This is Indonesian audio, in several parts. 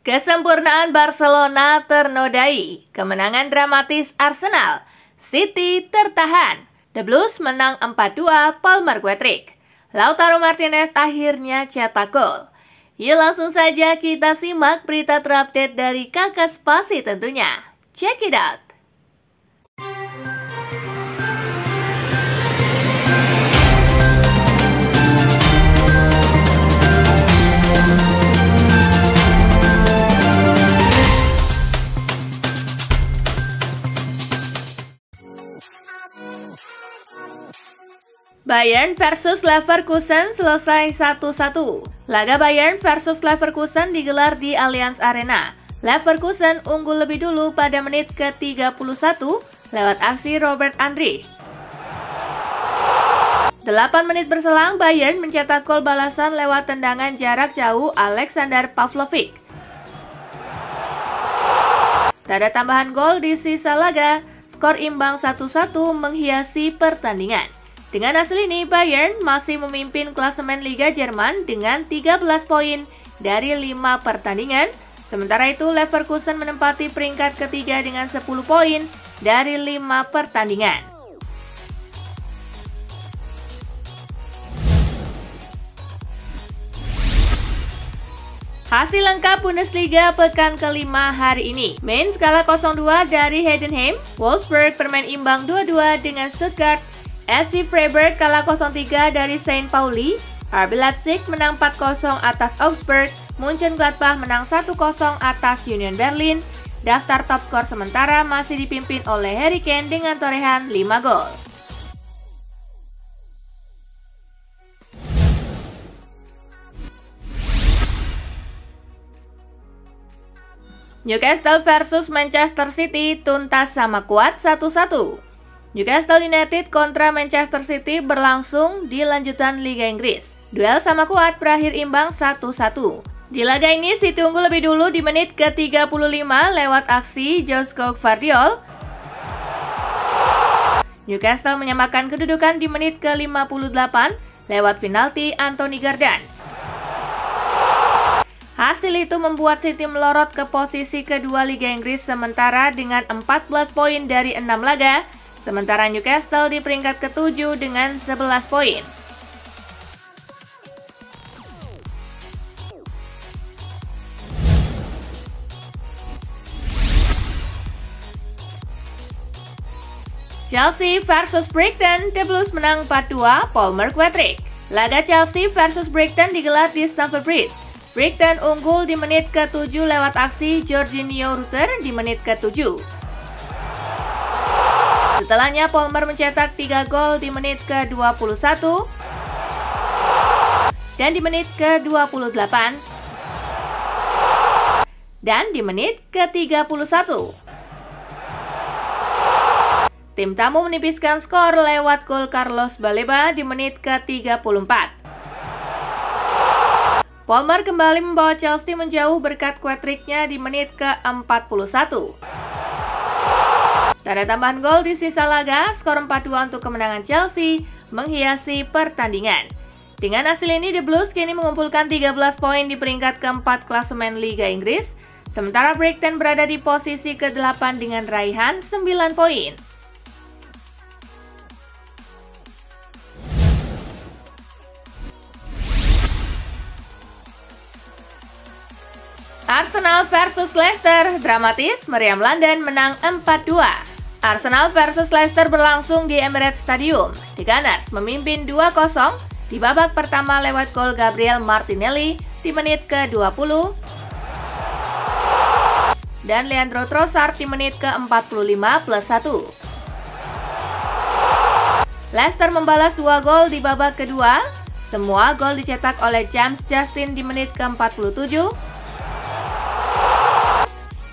Kesempurnaan Barcelona ternodai, kemenangan dramatis Arsenal, City tertahan, The Blues menang 4-2 Palmer Quadric, Lautaro Martinez akhirnya cetak gol. Yuk langsung saja kita simak berita terupdate dari Kakak Spasi tentunya. Check it out! Bayern versus Leverkusen selesai 1-1. Laga Bayern versus Leverkusen digelar di Allianz Arena. Leverkusen unggul lebih dulu pada menit ke-31 lewat aksi Robert Andrich. 8 menit berselang, Bayern mencetak gol balasan lewat tendangan jarak jauh Alexander Pavlovic. Tak ada tambahan gol di sisa laga, skor imbang 1-1 menghiasi pertandingan. Dengan hasil ini, Bayern masih memimpin klasemen Liga Jerman dengan 13 poin dari 5 pertandingan. Sementara itu, Leverkusen menempati peringkat ketiga dengan 10 poin dari 5 pertandingan. Hasil lengkap Bundesliga pekan kelima hari ini. Mainz kalah 0-2 dari Heidenheim, Wolfsburg bermain imbang 2-2 dengan Stuttgart, SC Freiburg kalah 0-3 dari St. Pauli, RB Leipzig menang 4-0 atas Augsburg, Mönchengladbach menang 1-0 atas Union Berlin. Daftar top skor sementara masih dipimpin oleh Harry Kane dengan torehan 5 gol. Newcastle versus Manchester City tuntas sama kuat 1-1. Newcastle United kontra Manchester City berlangsung di lanjutan Liga Inggris. Duel sama kuat berakhir imbang 1-1. Di laga ini City unggul lebih dulu di menit ke-35 lewat aksi Josko Gvardiol. Newcastle menyamakan kedudukan di menit ke-58 lewat penalti Anthony Gordon. Hasil itu membuat City melorot ke posisi kedua Liga Inggris sementara dengan 14 poin dari 6 laga. Sementara Newcastle di peringkat ke-7 dengan 11 poin. Chelsea versus Brighton, The Blues menang 4-2 Palmer Quadric. Laga Chelsea versus Brighton digelar di Stamford Bridge. Brighton unggul di menit ke-7 lewat aksi Jorginho Rutter di menit ke-7. Setelahnya Palmer mencetak 3 gol di menit ke-21 dan di menit ke-28 dan di menit ke-31. Tim tamu menipiskan skor lewat gol Carlos Baleba di menit ke-34. Palmer kembali membawa Chelsea menjauh berkat Quadric-nya di menit ke-41. Tak ada tambahan gol di sisa laga, skor 4-2 untuk kemenangan Chelsea menghiasi pertandingan. Dengan hasil ini, The Blues kini mengumpulkan 13 poin di peringkat keempat klasemen Liga Inggris, sementara Brighton berada di posisi ke-8 dengan raihan 9 poin. Arsenal versus Leicester, dramatis, Meriam London menang 4-2. Arsenal versus Leicester berlangsung di Emirates Stadium. The Gunners memimpin 2-0 di babak pertama lewat gol Gabriel Martinelli di menit ke-20 dan Leandro Trossard di menit ke-45 plus 1. Leicester membalas 2 gol di babak kedua. Semua gol dicetak oleh James Justin di menit ke-47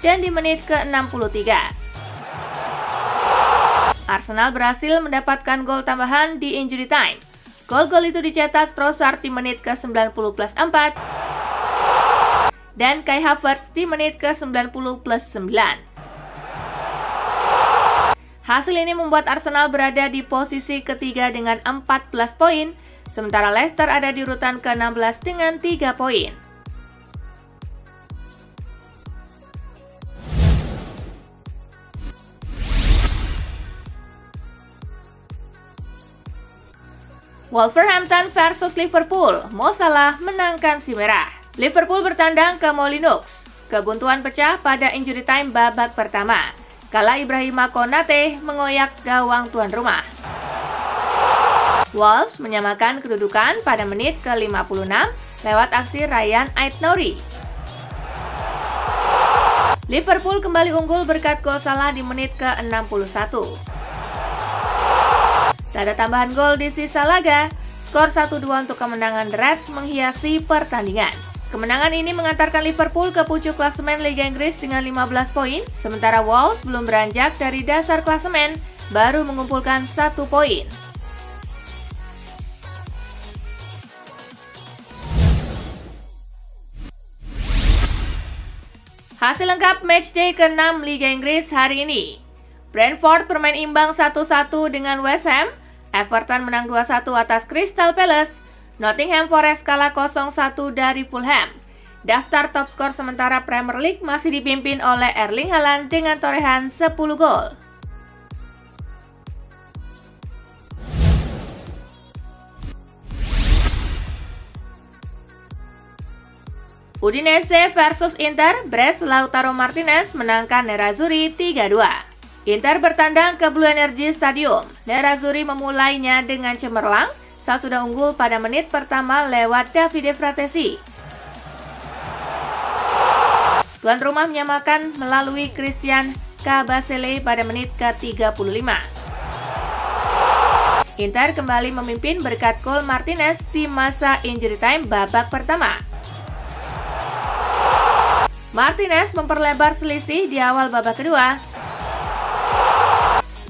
dan di menit ke-63. Arsenal berhasil mendapatkan gol tambahan di injury time. Gol-gol itu dicetak Trossard di menit ke-90 plus 4 dan Kai Havertz di menit ke-90 plus 9. Hasil ini membuat Arsenal berada di posisi ketiga dengan 14 poin, sementara Leicester ada di urutan ke-16 dengan 3 poin. Wolverhampton versus Liverpool, Mo Salah menangkan si merah. Liverpool bertandang ke Molineux. Kebuntuan pecah pada injury time babak pertama, kala Ibrahima Konate mengoyak gawang tuan rumah. Wolves menyamakan kedudukan pada menit ke-56 lewat aksi Ryan Ait-Nouri. Liverpool kembali unggul berkat gol Salah di menit ke-61. Tak ada tambahan gol di sisa laga, skor 1-2 untuk kemenangan The Reds menghiasi pertandingan. Kemenangan ini mengantarkan Liverpool ke pucuk klasemen Liga Inggris dengan 15 poin, sementara Wolves belum beranjak dari dasar klasemen, baru mengumpulkan 1 poin. Hasil lengkap matchday ke-6 Liga Inggris hari ini. Brentford bermain imbang 1-1 dengan West Ham. Everton menang 2-1 atas Crystal Palace. Nottingham Forest kalah 0-1 dari Fulham. Daftar top skor sementara Premier League masih dipimpin oleh Erling Haaland dengan torehan 10 gol. Udinese versus Inter, Brest Lautaro Martinez menangkan Nerazzurri 3-2. Inter bertandang ke Blue Energy Stadium. Nerazzurri memulainya dengan cemerlang saat sudah unggul pada menit pertama lewat Davide Fratesi. Tuan rumah menyamakan melalui Christian Kabasele pada menit ke-35. Inter kembali memimpin berkat gol Martinez di masa injury time babak pertama. Martinez memperlebar selisih di awal babak kedua.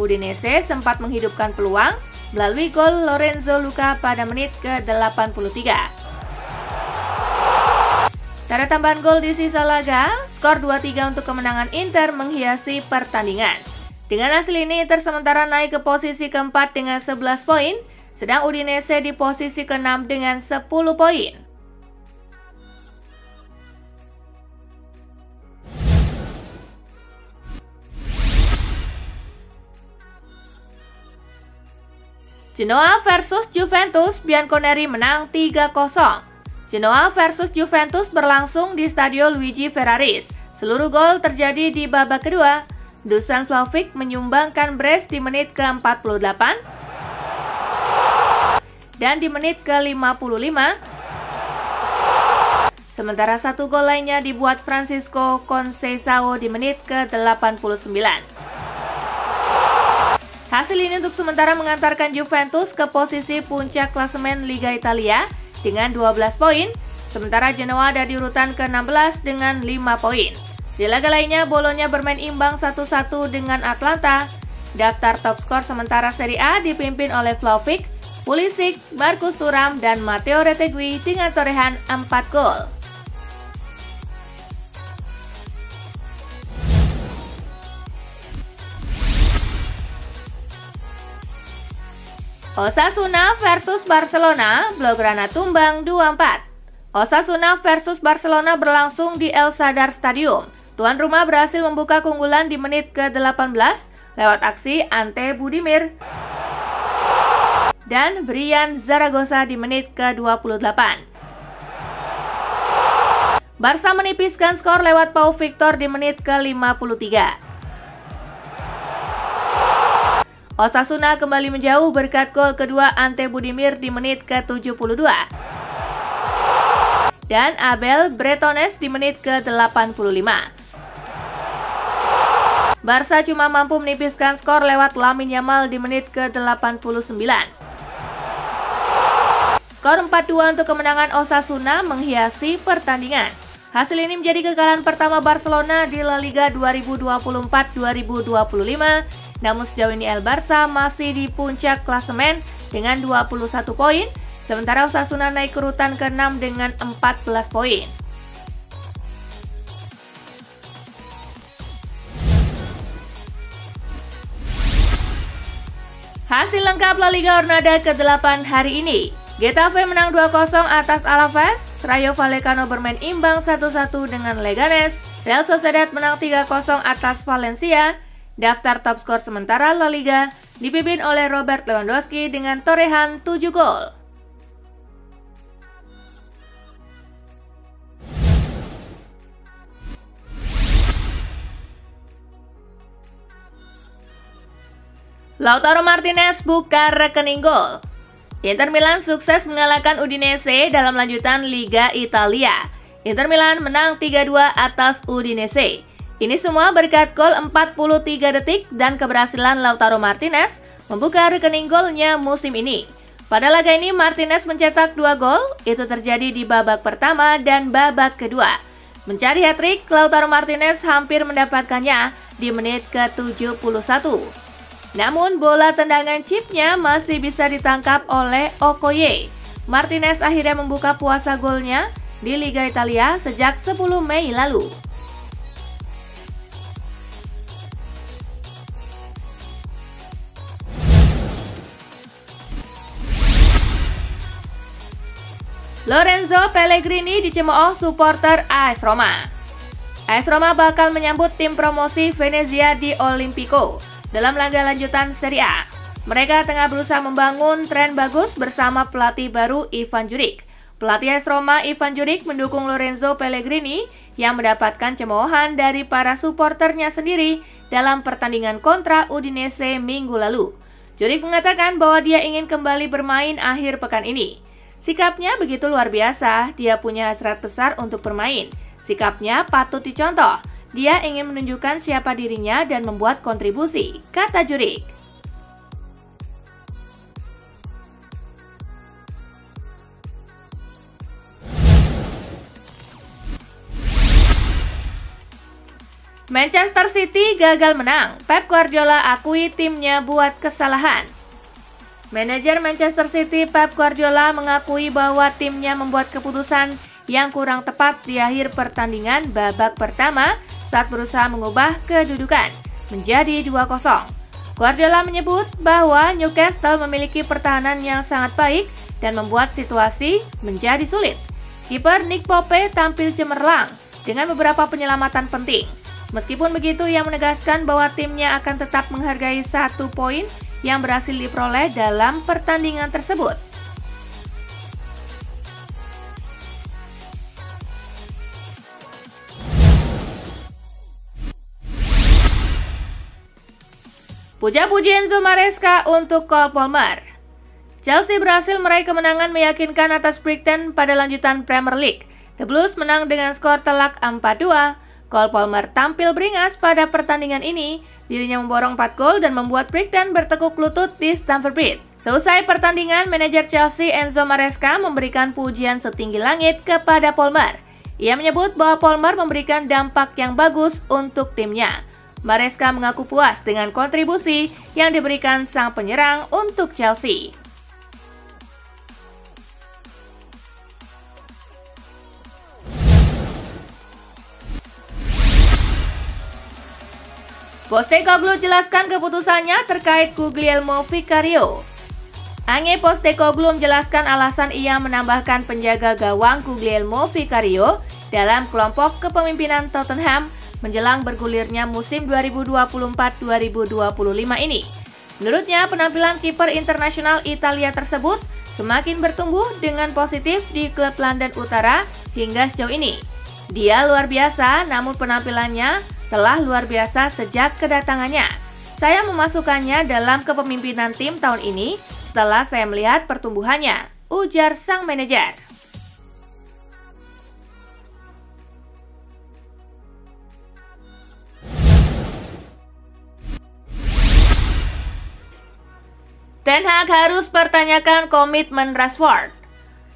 Udinese sempat menghidupkan peluang melalui gol Lorenzo Luca pada menit ke-83. Tak ada tambahan gol di sisa laga, skor 2-3 untuk kemenangan Inter menghiasi pertandingan. Dengan hasil ini, Inter sementara naik ke posisi keempat dengan 11 poin, sedang Udinese di posisi ke-6 dengan 10 poin. Genoa versus Juventus, Bianconeri menang 3-0. Genoa versus Juventus berlangsung di Stadio Luigi Ferraris. Seluruh gol terjadi di babak kedua. Dusan Vlahovic menyumbangkan brace di menit ke-48 dan di menit ke-55. Sementara satu gol lainnya dibuat Francisco Conceição di menit ke-89. Hasil ini untuk sementara mengantarkan Juventus ke posisi puncak klasemen Liga Italia dengan 12 poin, sementara Genoa ada di urutan ke-16 dengan 5 poin. Di laga lainnya, Bologna bermain imbang 1-1 dengan Atlanta. Daftar top skor sementara Serie A dipimpin oleh Vlahovic, Pulisic, Marcus Thuram, dan Matteo Retegui dengan torehan 4 gol. Osasuna versus Barcelona, Blaugrana tumbang 2-4. Osasuna versus Barcelona berlangsung di El Sadar Stadium. Tuan rumah berhasil membuka keunggulan di menit ke-18 lewat aksi Ante Budimir dan Brian Zaragoza di menit ke-28. Barca menipiskan skor lewat Pau Victor di menit ke-53. Osasuna kembali menjauh berkat gol kedua Ante Budimir di menit ke-72. Dan Abel Bretones di menit ke-85. Barca cuma mampu menipiskan skor lewat Lamine Yamal di menit ke-89. Skor 4-2 untuk kemenangan Osasuna menghiasi pertandingan. Hasil ini menjadi kekalahan pertama Barcelona di La Liga 2024-2025. Namun sejauh ini El Barça masih di puncak klasemen dengan 21 poin, sementara Osasuna naik ke urutan ke-6 dengan 14 poin. Hasil lengkap La Liga Jornada ke-8 hari ini. Getafe menang 2-0 atas Alaves, Rayo Vallecano bermain imbang 1-1 dengan Leganes, Real Sociedad menang 3-0 atas Valencia. Daftar top skor sementara La Liga dipimpin oleh Robert Lewandowski dengan torehan 7 gol. Lautaro Martinez buka rekening gol. Inter Milan sukses mengalahkan Udinese dalam lanjutan Liga Italia. Inter Milan menang 3-2 atas Udinese. Ini semua berkat gol 43 detik dan keberhasilan Lautaro Martinez membuka rekening golnya musim ini. Pada laga ini Martinez mencetak 2 gol, itu terjadi di babak pertama dan babak kedua. Mencari hat-trick, Lautaro Martinez hampir mendapatkannya di menit ke-71. Namun bola tendangan chipnya masih bisa ditangkap oleh Okoye. Martinez akhirnya membuka puasa golnya di Liga Italia sejak 10 Mei lalu. Lorenzo Pellegrini dicemooh supporter AS Roma. AS Roma bakal menyambut tim promosi Venezia di Olimpico dalam laga lanjutan Serie A. Mereka tengah berusaha membangun tren bagus bersama pelatih baru Ivan Juric. Pelatih AS Roma Ivan Juric mendukung Lorenzo Pellegrini yang mendapatkan cemoohan dari para suporternya sendiri dalam pertandingan kontra Udinese minggu lalu. Juric mengatakan bahwa dia ingin kembali bermain akhir pekan ini. Sikapnya begitu luar biasa, dia punya hasrat besar untuk bermain. Sikapnya patut dicontoh. Dia ingin menunjukkan siapa dirinya dan membuat kontribusi, kata Juric. Manchester City gagal menang. Pep Guardiola akui timnya buat kesalahan. Manajer Manchester City Pep Guardiola mengakui bahwa timnya membuat keputusan yang kurang tepat di akhir pertandingan babak pertama saat berusaha mengubah kedudukan menjadi 2-0. Guardiola menyebut bahwa Newcastle memiliki pertahanan yang sangat baik dan membuat situasi menjadi sulit. Kiper Nick Pope tampil cemerlang dengan beberapa penyelamatan penting. Meskipun begitu, ia menegaskan bahwa timnya akan tetap menghargai 1 poin yang berhasil diperoleh dalam pertandingan tersebut. Puja-puji Enzo Maresca untuk Cole Palmer. Chelsea berhasil meraih kemenangan meyakinkan atas Brighton pada lanjutan Premier League. The Blues menang dengan skor telak 4-2. Cole Palmer tampil beringas pada pertandingan ini. Dirinya memborong 4 gol dan membuat Brighton bertekuk lutut di Stamford Bridge. Seusai pertandingan, manajer Chelsea Enzo Maresca memberikan pujian setinggi langit kepada Palmer. Ia menyebut bahwa Palmer memberikan dampak yang bagus untuk timnya. Maresca mengaku puas dengan kontribusi yang diberikan sang penyerang untuk Chelsea. Postecoglou jelaskan keputusannya terkait Guglielmo Vicario. Ange Postecoglou menjelaskan alasan ia menambahkan penjaga gawang Guglielmo Vicario dalam kelompok kepemimpinan Tottenham menjelang bergulirnya musim 2024-2025 ini. Menurutnya, penampilan kiper internasional Italia tersebut semakin bertumbuh dengan positif di klub London Utara hingga sejauh ini. Dia luar biasa, namun penampilannya telah luar biasa sejak kedatangannya. Saya memasukkannya dalam kepemimpinan tim tahun ini setelah saya melihat pertumbuhannya, ujar sang manajer. Ten Hag harus pertanyakan komitmen Rashford.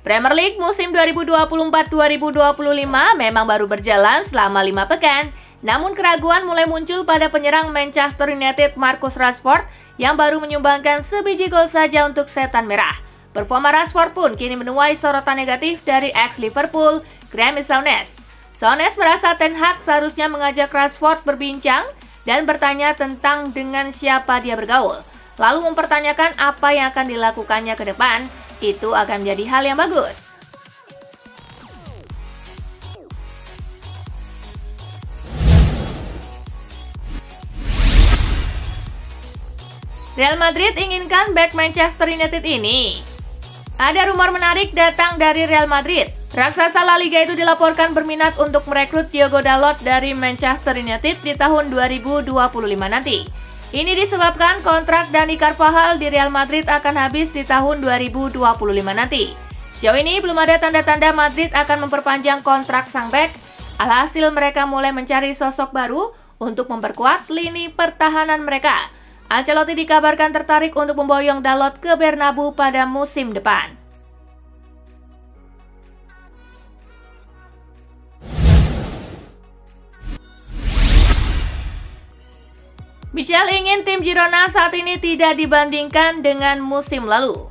Premier League musim 2024-2025 memang baru berjalan selama 5 pekan, namun keraguan mulai muncul pada penyerang Manchester United Marcus Rashford yang baru menyumbangkan sebiji gol saja untuk Setan Merah. Performa Rashford pun kini menuai sorotan negatif dari ex-Liverpool, Graeme Souness. Souness merasa Ten Hag seharusnya mengajak Rashford berbincang dan bertanya tentang dengan siapa dia bergaul, lalu mempertanyakan apa yang akan dilakukannya ke depan. Itu akan menjadi hal yang bagus. Real Madrid inginkan bek Manchester United ini. Ada rumor menarik datang dari Real Madrid. Raksasa La Liga itu dilaporkan berminat untuk merekrut Diogo Dalot dari Manchester United di tahun 2025 nanti. Ini disebabkan kontrak Dani Carvajal di Real Madrid akan habis di tahun 2025 nanti. Sejauh ini belum ada tanda-tanda Madrid akan memperpanjang kontrak sang bek. Alhasil mereka mulai mencari sosok baru untuk memperkuat lini pertahanan mereka. Ancelotti dikabarkan tertarik untuk memboyong Dalot ke Bernabeu pada musim depan. Michel ingin tim Girona saat ini tidak dibandingkan dengan musim lalu.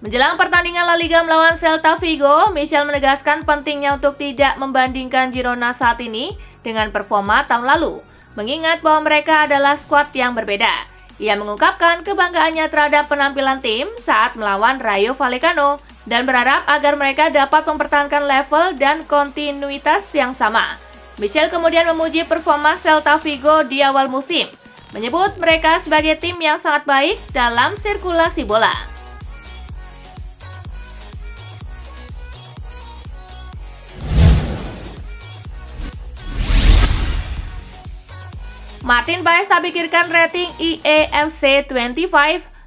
Menjelang pertandingan La Liga melawan Celta Vigo, Michel menegaskan pentingnya untuk tidak membandingkan Girona saat ini dengan performa tahun lalu, mengingat bahwa mereka adalah skuad yang berbeda. Ia mengungkapkan kebanggaannya terhadap penampilan tim saat melawan Rayo Vallecano dan berharap agar mereka dapat mempertahankan level dan kontinuitas yang sama. Michel kemudian memuji performa Celta Vigo di awal musim, menyebut mereka sebagai tim yang sangat baik dalam sirkulasi bola. Martin Paes tak pikirkan rating IEFC 25,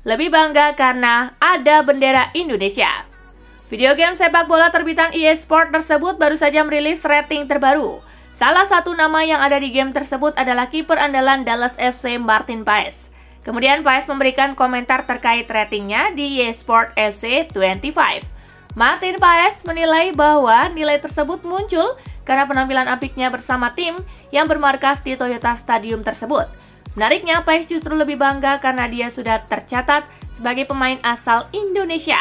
lebih bangga karena ada bendera Indonesia. Video game sepak bola terbitan EA Sport tersebut baru saja merilis rating terbaru. Salah satu nama yang ada di game tersebut adalah kiper andalan Dallas FC Martin Paes. Kemudian Paes memberikan komentar terkait ratingnya di EA Sport FC 25. Martin Paes menilai bahwa nilai tersebut muncul karena penampilan apiknya bersama tim yang bermarkas di Toyota Stadium tersebut. Menariknya, Paes justru lebih bangga karena dia sudah tercatat sebagai pemain asal Indonesia.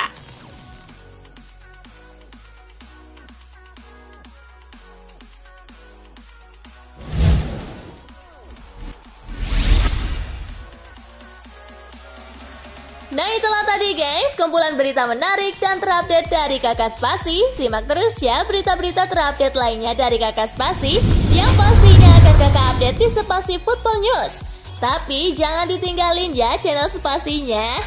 Nah itulah tadi guys, kumpulan berita menarik dan terupdate dari Kakak Spasi. Simak terus ya berita-berita terupdate lainnya dari Kakak Spasi yang pastinya akan Kakak update di Spasi Football News. Tapi jangan ditinggalin ya channel Spasinya,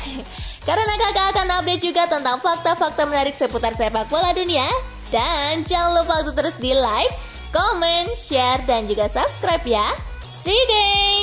karena Kakak akan update juga tentang fakta-fakta menarik seputar sepak bola dunia. Dan jangan lupa untuk terus di like, comment, share, dan juga subscribe ya. See you guys!